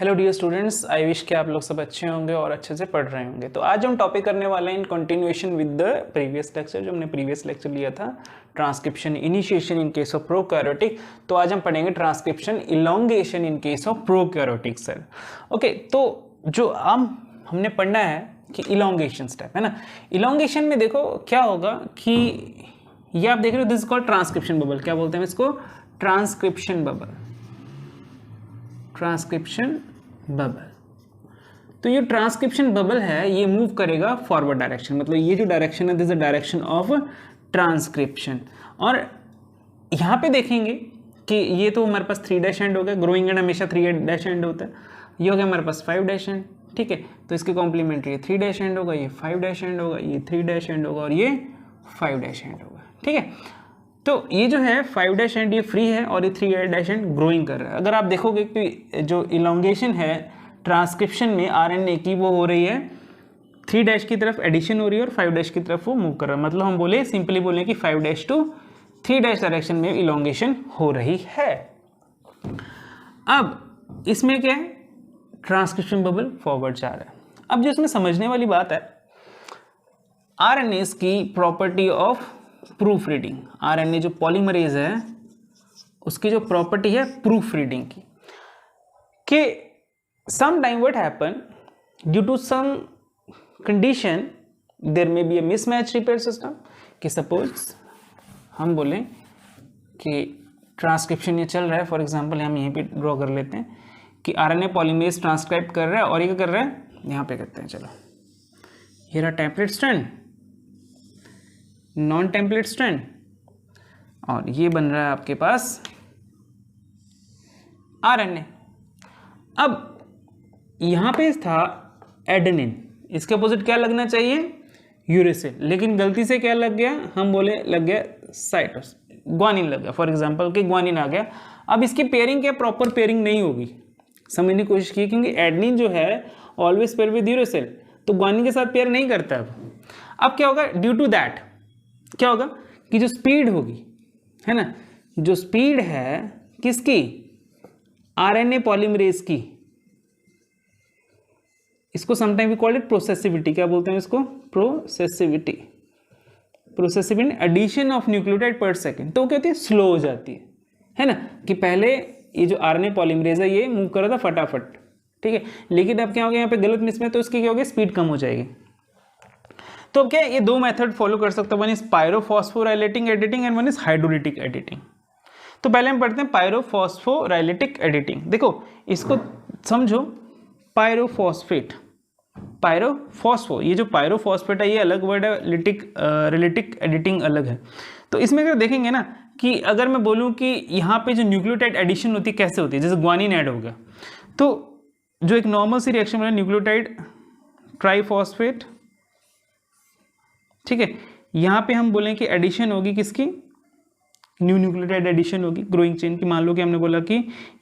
Hello dear students, I wish कि आप लोग सब अच्छे होंगे और अच्छे से पढ़ रहे होंगे। तो आज हम टॉपिक करने वाले हैं in continuation with the previous lecture. जो हमने प्रीवियस लेक्चर लिया था transcription initiation in case of prokaryotic, तो आज हम पढ़ेंगे transcription elongation in case of prokaryotic cell. Okay, तो जो हमने पढ़ना है कि इलोंगेशन स्टेप है ना। इलोंगेशन में देखो क्या होगा कि ये आप देख रहे हो, this is called transcription bubble. क्या बोलते हैं इसको? Transcription bubble. Transcription bubble. तो ये ट्रांसक्रिप्शन बबल है, ये मूव करेगा फॉरवर्ड डायरेक्शन, मतलब ये जो डायरेक्शन है this is the direction of transcription. और यहाँ पे देखेंगे कि ये तो हमारे पास 3' एंड हो गया, ग्रोइंग एंड हमेशा 3' एंड होता है। ये हो गया हमारे पास 5' एंड, ठीक है। तो इसके कॉम्प्लीमेंट्री 3' एंड होगा, ये 5' एंड होगा, ये 3' एंड होगा और ये 5' एंड होगा, ठीक है। तो ये जो है 5' एंड ये फ्री है और ये 3' एंड ग्रोइंग कर रहा है। अगर आप देखोगे कि जो इलोंगेशन है ट्रांसक्रिप्शन में आरएनए की, वो हो रही है 3' की तरफ एडिशन हो रही है और 5' की तरफ वो मूव कर रहा है। मतलब हम बोले, सिंपली बोले कि 5' टू 3' डायरेक्शन में इलोंगेशन हो रही है। अब इसमें क्या है, ट्रांसक्रिप्शन बबल फॉरवर्ड जा रहा है। अब जो इसमें समझने वाली बात है, आरएनए की property of proof reading. RNA जो पॉलीमरेज है उसकी जो प्रॉपर्टी है प्रूफ रीडिंग की, कि some time what happen due to some condition there may be a mismatch repair system. कि सपोज हम बोलें कि ट्रांसक्रिप्शन ये चल रहा है, फॉर एग्जांपल हम यहीं पे ड्रॉ कर लेते हैं कि आरएनए पॉलीमरेज ट्रांसक्राइब कर रहा है और ये क्या कर रहा है, यहाँ पे करते हैं, चलो ये रहा template strand, non template strand, और ये बन रहा है आपके पास आरएनए। अब यहां पे था एडेनिन, इसके अपोजिट क्या लगना चाहिए, यूरेसिल, लेकिन गलती से क्या लग गया, हम बोले लग गया साइटोस, ग्वानिन लग गया, फॉर एग्जांपल कि ग्वानिन आ गया। अब इसकी पेयरिंग क्या प्रॉपर पेयरिंग नहीं होगी, समझने की कोशिश की, क्योंकि एडेनिन जो है ऑलवेज पेयर विद यूरेसिल, तो ग्वानिन के साथ पेयर नहीं करता। अब क्या होगा, ड्यू टू दैट क्या होगा कि जो स्पीड होगी, है ना, जो स्पीड है किसकी, आरएनए पॉलीमरेज की, इसको sometime we call it processivity. क्या बोलते हैं इसको, processivity. Processive in addition of nucleotide per second. तो क्या होती है, स्लो हो जाती है ना, कि पहले ये जो आरएनए पॉलीमरेज है ये मूव कर रहा था फटाफट, ठीक है, लेकिन अब क्या हो गया, यहाँ पे गलत मिसमैच, तो इसकी क्या होगी, स्पीड कम हो जाएगी। तो अब क्या है, ये दो मेथड फॉलो कर सकते हैं, one is pyrophosphorolytic editing and one is hydrolytic editing. तो पहले हम पढ़ते हैं पायरोफॉस्फोराइलेटिक एडिटिंग। देखो इसको समझो, पायरोफॉस्फेट, पायरोफॉस्फो, ये जो पायरोफॉस्फेट है ये अलग वर्ड है, रिलेटिक एडिटिंग अलग है। तो इसमें अगर देखेंगे ना कि अगर मैं बोलूं कि यहाँ पे जो न्यूक्लियोटाइड एडिशन होती है कैसे होती है, जैसे ग्वानिन ऐड हो गया, तो जो एक नॉर्मल सी रिएक्शन बना न्यूक्लियोटाइड ट्राइफॉस्फेट, ठीक है, यहाँ पे हम बोलें कि एडिशन होगी किसकी, न्यू न्यूक्लियोटाइड एडिशन होगी ग्रोइंग चेन की। मान लो कि हमने बोला कि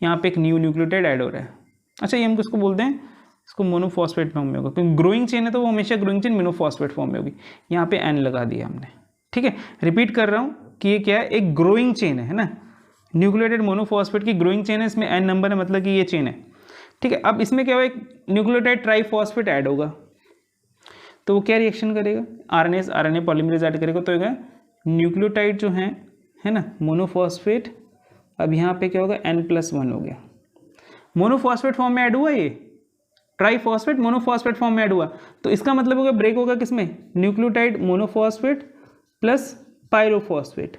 यहाँ पे एक न्यू न्यूक्लियोटाइड ऐड हो रहा है, अच्छा ये हम किसको बोलते हैं, इसको मोनोफॉस्फेट फॉर्म में होगा, क्योंकि ग्रोइंग चेन है तो वो हमेशा ग्रोइंग चेन मोनोफॉस्फेट फॉर्म में होगी। यहाँ पे एन लगा दिया हमने, ठीक है। रिपीट कर रहा हूँ कि ये क्या है, एक ग्रोइंग चेन है ना, न्यूक्लियोटाइड मोनोफॉस्फेट की ग्रोइंग चेन है, इसमें एन नंबर है, मतलब कि ये चेन है, ठीक है। अब इसमें क्या होगा, एक न्यूक्लियोटाइड ट्राइफॉस्फेट ऐड होगा, तो वो क्या रिएक्शन करेगा, आरएनए पॉलीमरेज ऐड करेगा, तो होगा न्यूक्लियोटाइड जो है ना मोनोफॉस्फेट, अब यहाँ पे क्या होगा, N+1 हो गया, मोनोफॉस्फेट फॉर्म में ऐड हुआ, ये ट्राइफॉस्फेट मोनोफॉस्फेट फॉर्म में ऐड हुआ, तो इसका मतलब होगा ब्रेक होगा किसमें, न्यूक्लियोटाइड मोनोफॉस्फेट प्लस पायरोफॉस्फेट,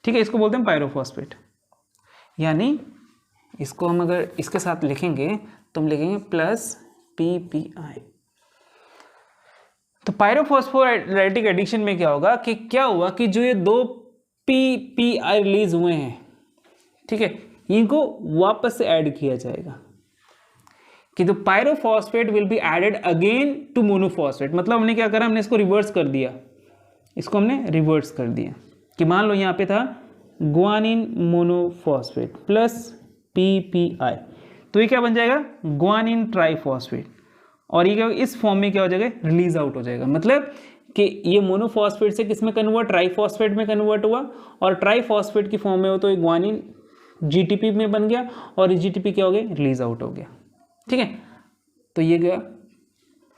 ठीक है, इसको बोलते हैं पायरोफॉस्फेट। यानी इसको हम अगर इसके साथ लिखेंगे तो हम लिखेंगे प्लस PPI। तो पायरोफॉस्फोराइलेटिक एडिशन में क्या होगा कि क्या हुआ कि जो ये दो PPI रिलीज हुए हैं, ठीक है, इनको वापस से ऐड किया जाएगा, कि तो pyrophosphate will be added again to monophosphate. मतलब हमने क्या करा, हमने इसको रिवर्स कर दिया, इसको हमने रिवर्स कर दिया, कि मान लो यहाँ पे था ग्वानिन मोनोफॉस्फेट प्लस PPI, तो ये क्या बन जाएगा, ग्वानिन ट्राइफॉस्फेट, और ये क्या इस फॉर्म में क्या हो जाएगा, रिलीज आउट हो जाएगा। मतलब कि ये मोनोफॉस्फेट से किस में कन्वर्ट, ट्राइफॉस्फेट में कन्वर्ट हुआ, और ट्राइफॉस्फेट की फॉर्म में हो तो ये ग्वानिन GTP में बन गया, और GTP क्या हो गया, रिलीज आउट हो गया। ठीक है, तो ये गया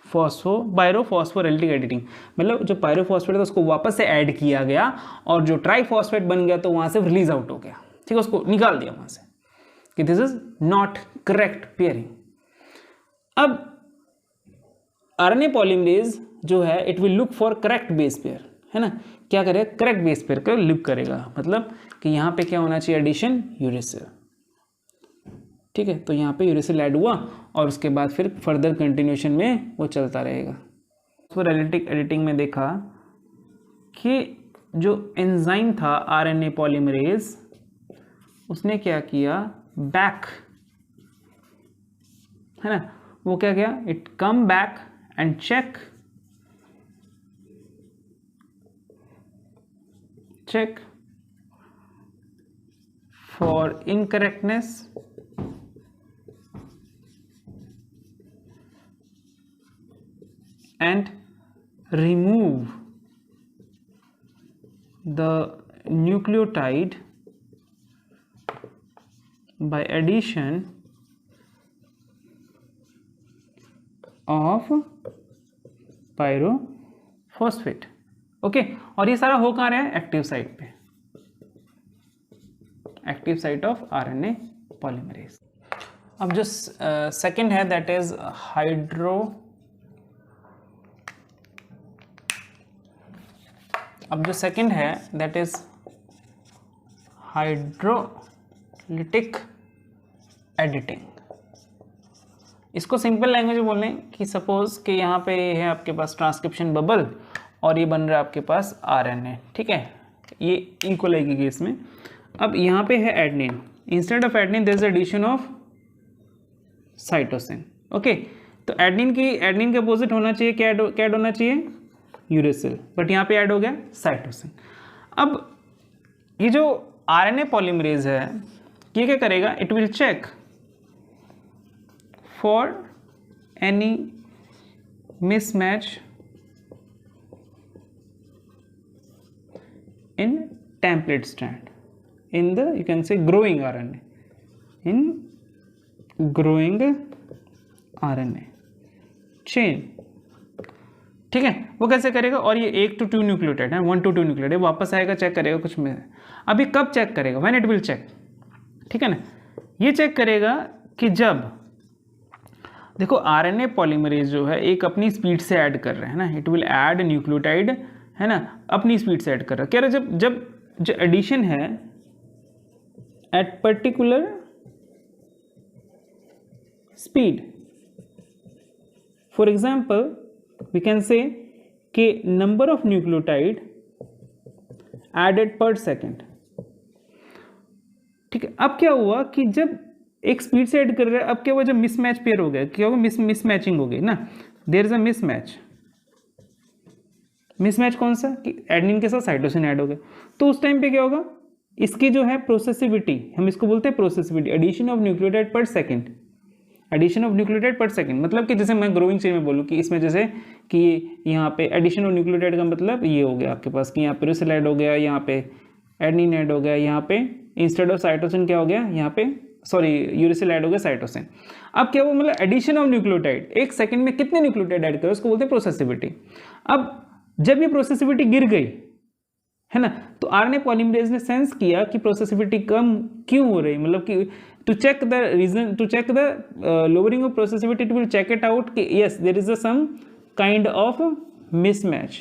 पायरोफॉस्फोरेलिटिक एडिटिंग, मतलब जो पायरोफॉस्फेट था उसको वापस से ऐड किया गया और जो ट्राईफॉस्फेट बन गया तो वहाँ से रिलीज आउट हो गया, ठीक है, उसको निकाल दिया वहाँ से कि this is not correct pairing. अब आरएनए पॉलीमरेज जो है it will look for correct base pair, है ना, क्या करेगा, करेक्ट बेस पेयर का लुक करेगा, मतलब कि यहाँ पे क्या होना चाहिए, एडिशन यूरेसिल, ठीक है, तो यहाँ पे यूरेसिल ऐड हुआ और उसके बाद फिर फर्दर कंटिन्यूएशन में वो चलता रहेगा। फोस्फोरेलिटिक एडिटिंग में देखा कि जो एंजाइम था आरएनए पॉलीमरेज उसने क्या किया, बैक, है ना, वो क्या किया, it come back and check for incorrectness and remove the nucleotide by addition of pyrophosphate। Okay, और ये सारा हो कहाँ रहा है, एक्टिव साइट पे, active site of RNA polymerase. अब जो सेकंड है दैट इज अब जो सेकंड है दैट इज हाइड्रोलिटिक एडिटिंग। इसको सिंपल लैंग्वेज में बोल लें कि सपोज कि यहाँ पे है आपके पास ट्रांसक्रिप्शन बबल और ये बन रहा है आपके पास आरएनए, ठीक है, ये इक्वल लगेगी इसमें। अब यहाँ पे है adenine, instead of adenine there is addition of cytosine. Okay, तो एडेनिन के अपोजिट होना चाहिए, क्या ऐड होना चाहिए, यूरेसिल, बट यहाँ पे ऐड हो गया साइटोसिन। अब ये जो आरएनए पॉलीमरेज है ये क्या करेगा, it will check for any mismatch in template strand in the you can say growing RNA, in growing RNA chain, ठीक है, वो कैसे करेगा, और ये 1 to 2 न्यूक्लियोटाइड है, 1 to 2 न्यूक्लियोटाइड, वापस आएगा चेक करेगा कुछ में। अभी कब चेक करेगा, व्हेन इट विल चेक, ठीक है ना, ये चेक करेगा कि जब देखो आरएनए पॉलीमरेज जो है एक अपनी स्पीड से ऐड कर रहा है ना, इट विल ऐड न्यूक्लियोटाइड, है ना, अपनी स्पीड से ऐड कर रहा है, कह रहा है जब जो एडिशन है at particular speed, for example we can say कि number of nucleotide added per second, ठीक है। अब क्या हुआ कि जब एक स्पीड से ऐड कर रहा है, अब क्या हुआ, जब मिसमैच पेयर हो गया, क्या होगा, मिसमैचिंग हो गई ना, देयर इज अ मिसमैच कौन सा, कि एडेनिन के साथ साइटोसिन ऐड हो गया, तो उस टाइम पे क्या होगा, इसकी जो है प्रोसेसिविटी, हम इसको बोलते हैं प्रोसेसिविटी, addition of nucleotide per second, addition of nucleotide पर सेकंड, मतलब कि जैसे मैं ग्रोइंग चेन में बोलूँ कि इसमें जैसे कि यहाँ पे एडिशन ऑफ न्यूक्लियोटाइड का मतलब ये हो गया आपके पास कि यहाँ पे यूरेसिल ऐड हो गया, यहाँ पे एडेनिन ऐड हो गया, यहाँ पे इंस्टेड ऑफ साइटोसिन क्या हो गया, यहाँ पे सॉरी यूरेसिल ऐड हो गया साइटोसिन। अब क्या वो मतलब एडिशन ऑफ न्यूक्लियोटाइड, एक सेकंड में कितने न्यूक्लियोटाइड ऐड करो, उसको बोलते हैं प्रोसेसिविटी। अब जब ये प्रोसेसिविटी गिर गई, है ना, तो आरएनए पॉलीमरेज ने सेंस किया कि प्रोसेसिविटी कम क्यों हो रही, मतलब कि to check the reason, to check the lowering of processivity, it will check it out कि yes there is a some kind of mismatch।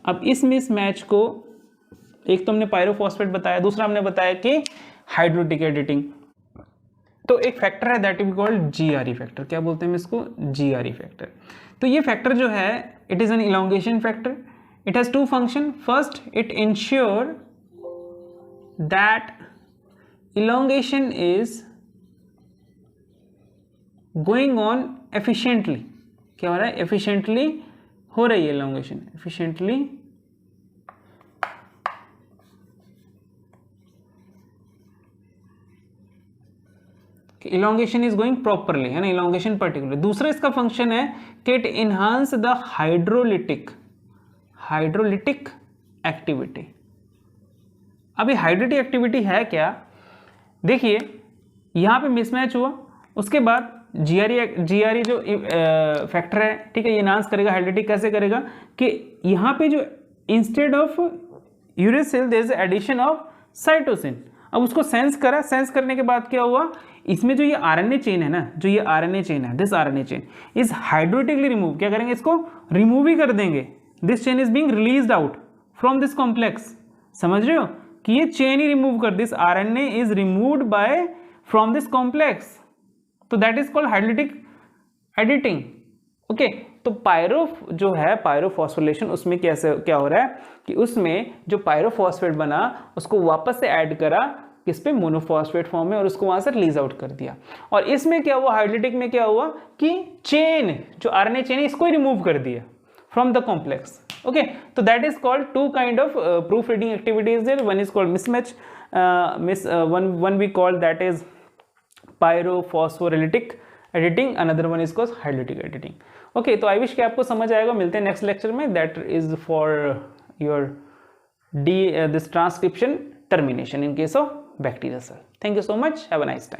अब इस मिसमैच को एक तो हमने पायरोफॉस्फेट बताया, दूसरा हमने बताया कि हाइड्रोलिटिक एडिटिंग, तो एक फैक्टर है that is called GRE factor, क्या बोलते हैं इसको, जीआरई फैक्टर। तो ये फैक्टर जो है it is an elongation factor, it has to function, first it ensure that elongation is going on efficiently, क्या हो रहा है, efficiently हो रही है elongation, efficiently elongation is going properly, है ना, elongation particular। दूसरा इसका फंक्शन है कि it enhance the hydrolytic activity. अभी हाइड्रोलिटिक एक्टिविटी है क्या, देखिए यहाँ पे मिसमैच हुआ उसके बाद जीआरई जो फैक्टर है, ठीक है, ये एनहांस करेगा हाइड्रेटिक। कैसे करेगा कि यहाँ पे जो instead of uracil there is addition of cytosine. अब उसको सेंस करा, सेंस करने के बाद क्या हुआ, इसमें जो ये आरएनए चेन है ना, जो ये आरएनए चेन है, this RNA chain is hydrotically remove. क्या करेंगे, इसको रिमूव ही कर देंगे। This chain is being released out from this complex. समझ रहे हो कि ये चेन ही रिमूव कर, this RNA is removed by from this complex, तो that is called hydrotic editing. Okay, तो पायरो जो है पायरोफॉस्फोरिलेशन, उसमें कैसे क्या हो रहा है कि उसमें जो पायरोफॉस्फेट बना उसको वापस से ऐड करा किस पे, मोनोफॉस्फेट फॉर्म में, और उसको वहां से रिलीज आउट कर दिया। और इसमें क्या हुआ, हाइड्रोटिक में क्या हुआ कि चेन जो आरएनए चेन है इसको ही रिमूव कर दिया फ्रॉम द कॉम्प्लेक्स। ओके, तो that is called two kind of proof reading activities there. One is called mismatch, one we call that is pyrophosphorylitic editing, another one is called hydrolytic editing. Okay, तो आई wish कि आपको समझ आएगा। मिलते हैं next lecture में। That is for your this transcription termination in case of bacterial cell. Thank you so much, have a nice time.